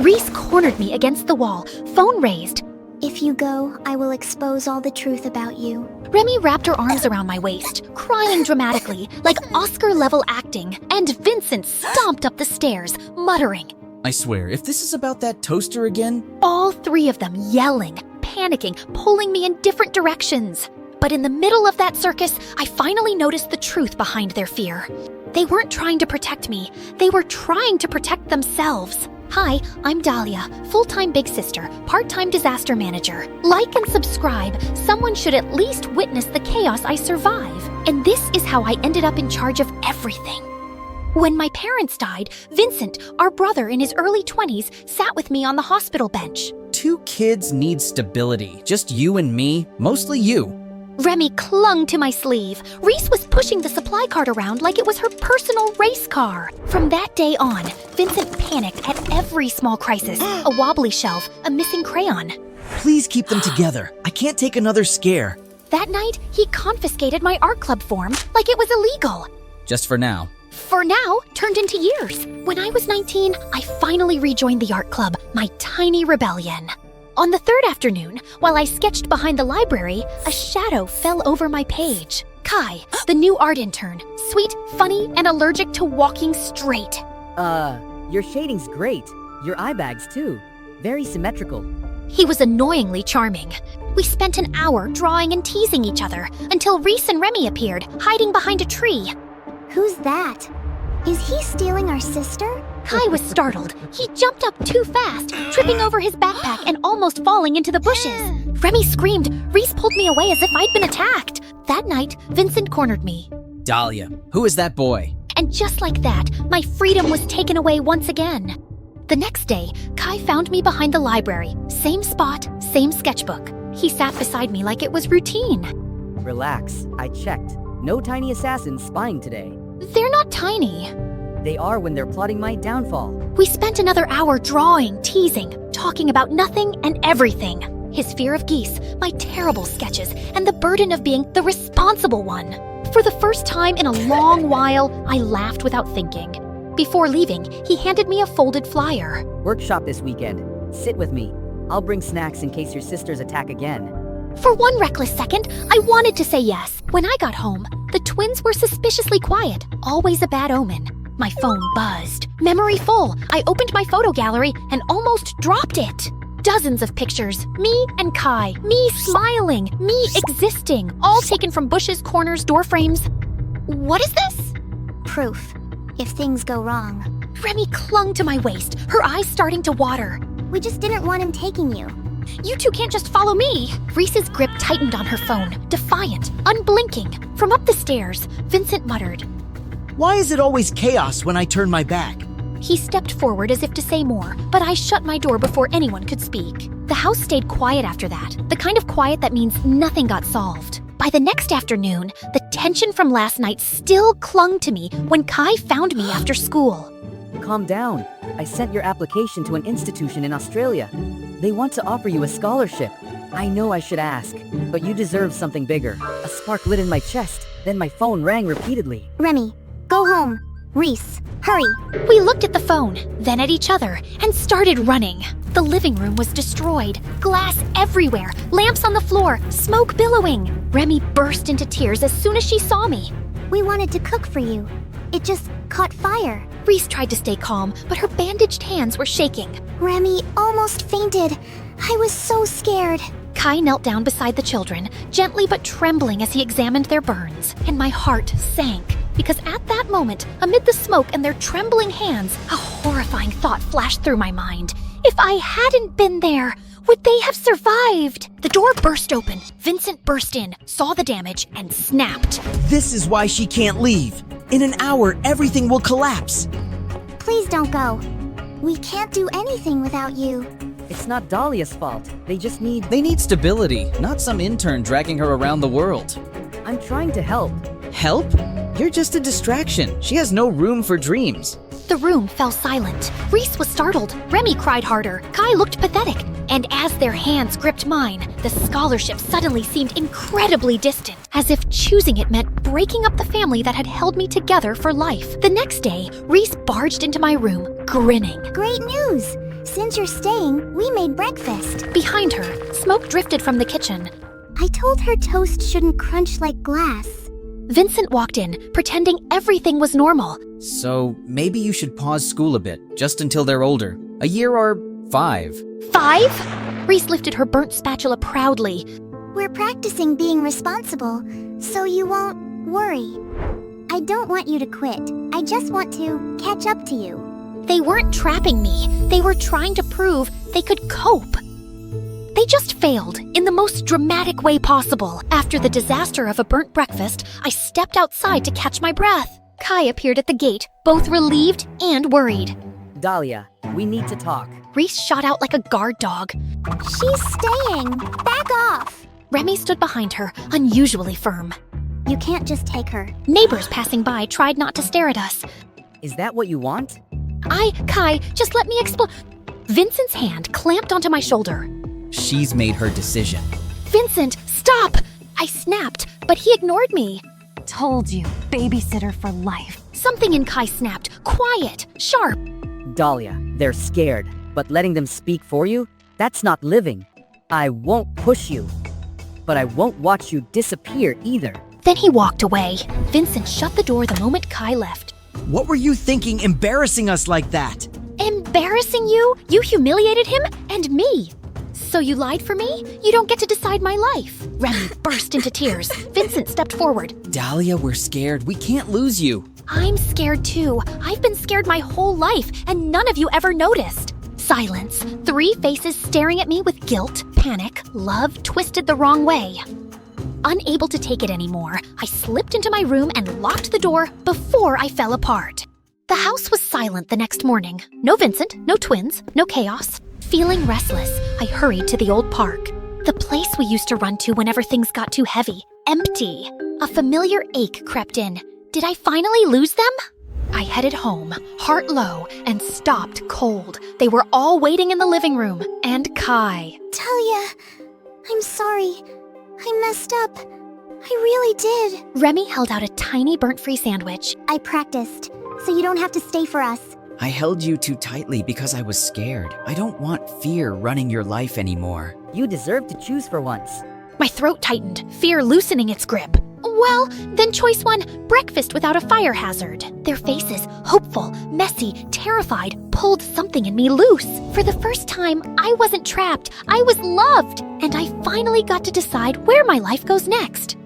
Reese cornered me against the wall, phone raised. If you go, I will expose all the truth about you. Remy wrapped her arms around my waist, crying dramatically, like Oscar-level acting, and Vincent stomped up the stairs, muttering. I swear, if this is about that toaster again... All three of them yelling, panicking, pulling me in different directions. But in the middle of that circus, I finally noticed the truth behind their fear. They weren't trying to protect me. They were trying to protect themselves. Hi, I'm Dahlia, full-time big sister, part-time disaster manager. Like and subscribe. Someone should at least witness the chaos I survive. And this is how I ended up in charge of everything. When my parents died, Vincent, our brother in his early 20s, sat with me on the hospital bench. 2 kids need stability. Just you and me. Mostly you. Remy clung to my sleeve. Reese was pushing the supply cart around like it was her personal race car. From that day on, Vincent panicked at every small crisis. A wobbly shelf, a missing crayon. Please keep them together. I can't take another scare. That night, he confiscated my art club form like it was illegal. Just for now. For now, turned into years. When I was 19, I finally rejoined the art club, my tiny rebellion. On the third afternoon, while I sketched behind the library, a shadow fell over my page. Kai, the new art intern, sweet, funny, and allergic to walking straight. Your shading's great. Your eye bags, too. Very symmetrical. He was annoyingly charming. We spent an hour drawing and teasing each other until Reese and Remy appeared, hiding behind a tree. Who's that? Is he stealing our sister? Kai was startled. He jumped up too fast, tripping over his backpack and almost falling into the bushes. Remy screamed. Reese pulled me away as if I'd been attacked. That night, Vincent cornered me. Dahlia, who is that boy? And just like that, my freedom was taken away once again. The next day, Kai found me behind the library. Same spot, same sketchbook. He sat beside me like it was routine. Relax, I checked. No tiny assassins spying today. They're not tiny. They are when they're plotting my downfall. We spent another hour drawing, teasing, talking about nothing and everything. His fear of geese, my terrible sketches, and the burden of being the responsible one. For the first time in a long while, I laughed without thinking. Before leaving, he handed me a folded flyer. Workshop this weekend. Sit with me. I'll bring snacks in case your sisters attack again. For one reckless second, I wanted to say yes. When I got home, the twins were suspiciously quiet, always a bad omen. My phone buzzed. Memory full. I opened my photo gallery and almost dropped it. Dozens of pictures. Me and Kai. Me smiling. Me existing. All taken from bushes, corners, door frames. What is this? Proof. If things go wrong. Remy clung to my waist, her eyes starting to water. We just didn't want him taking you. You two can't just follow me. Reese's grip tightened on her phone, defiant, unblinking. From up the stairs, Vincent muttered. Why is it always chaos when I turn my back? He stepped forward as if to say more, but I shut my door before anyone could speak. The house stayed quiet after that, the kind of quiet that means nothing got solved. By the next afternoon, the tension from last night still clung to me when Kai found me after school. Calm down. I sent your application to an institution in Australia. They want to offer you a scholarship. I know I should ask, but you deserve something bigger. A spark lit in my chest, then my phone rang repeatedly. Remy, go home. Reese, hurry. We looked at the phone, then at each other, and started running. The living room was destroyed. Glass everywhere, lamps on the floor, smoke billowing. Remy burst into tears as soon as she saw me. We wanted to cook for you. It just caught fire. Reese tried to stay calm, but her bandaged hands were shaking. Remy almost fainted. I was so scared. Kai knelt down beside the children, gently but trembling as he examined their burns, and my heart sank. Because at that moment, amid the smoke and their trembling hands, a horrifying thought flashed through my mind. If I hadn't been there, would they have survived? The door burst open. Vincent burst in, saw the damage, and snapped. This is why she can't leave. In an hour, everything will collapse. Please don't go. We can't do anything without you. It's not Dahlia's fault. They just need... They need stability, not some intern dragging her around the world. I'm trying to help. Help? You're just a distraction. She has no room for dreams. The room fell silent. Reese was startled. Remy cried harder. Kai looked pathetic. And as their hands gripped mine, the scholarship suddenly seemed incredibly distant, as if choosing it meant breaking up the family that had held me together for life. The next day, Reese barged into my room, grinning. Great news! Since you're staying, we made breakfast. Behind her, smoke drifted from the kitchen. I told her toast shouldn't crunch like glass. Vincent walked in, pretending everything was normal. So maybe you should pause school a bit, just until they're older. A year or 5. 5? Reese lifted her burnt spatula proudly. We're practicing being responsible, so you won't worry. I don't want you to quit. I just want to catch up to you. They weren't trapping me. They were trying to prove they could cope. They just failed in the most dramatic way possible. After the disaster of a burnt breakfast, I stepped outside to catch my breath. Kai appeared at the gate, both relieved and worried. Dahlia, we need to talk. Reese shot out like a guard dog. She's staying. Back off. Remy stood behind her, unusually firm. You can't just take her. Neighbors passing by tried not to stare at us. Is that what you want? Kai, just let me explain. Vincent's hand clamped onto my shoulder. She's made her decision. Vincent, stop! I snapped, but he ignored me. Told you, babysitter for life. Something in Kai snapped, quiet, sharp. Dahlia, they're scared, but letting them speak for you? That's not living. I won't push you, but I won't watch you disappear either. Then he walked away. Vincent shut the door the moment Kai left. What were you thinking embarrassing us like that? Embarrassing you? You humiliated him and me. So you lied for me? You don't get to decide my life. Remy burst into tears. Vincent stepped forward. Dahlia, we're scared. We can't lose you. I'm scared too. I've been scared my whole life, and none of you ever noticed. Silence. 3 faces staring at me with guilt, panic, love twisted the wrong way. Unable to take it anymore, I slipped into my room and locked the door before I fell apart. The house was silent the next morning. No Vincent, no twins, no chaos. Feeling restless, I hurried to the old park. The place we used to run to whenever things got too heavy. Empty. A familiar ache crept in. Did I finally lose them? I headed home, heart low, and stopped cold. They were all waiting in the living room, and Kai. Talia, I'm sorry. I messed up. I really did. Remy held out a tiny burnt-free sandwich. I practiced, so you don't have to stay for us. I held you too tightly because I was scared. I don't want fear running your life anymore. You deserve to choose for once. My throat tightened, fear loosening its grip. Well, then choice 1, breakfast without a fire hazard. Their faces, hopeful, messy, terrified, pulled something in me loose. For the first time, I wasn't trapped. I was loved. And I finally got to decide where my life goes next.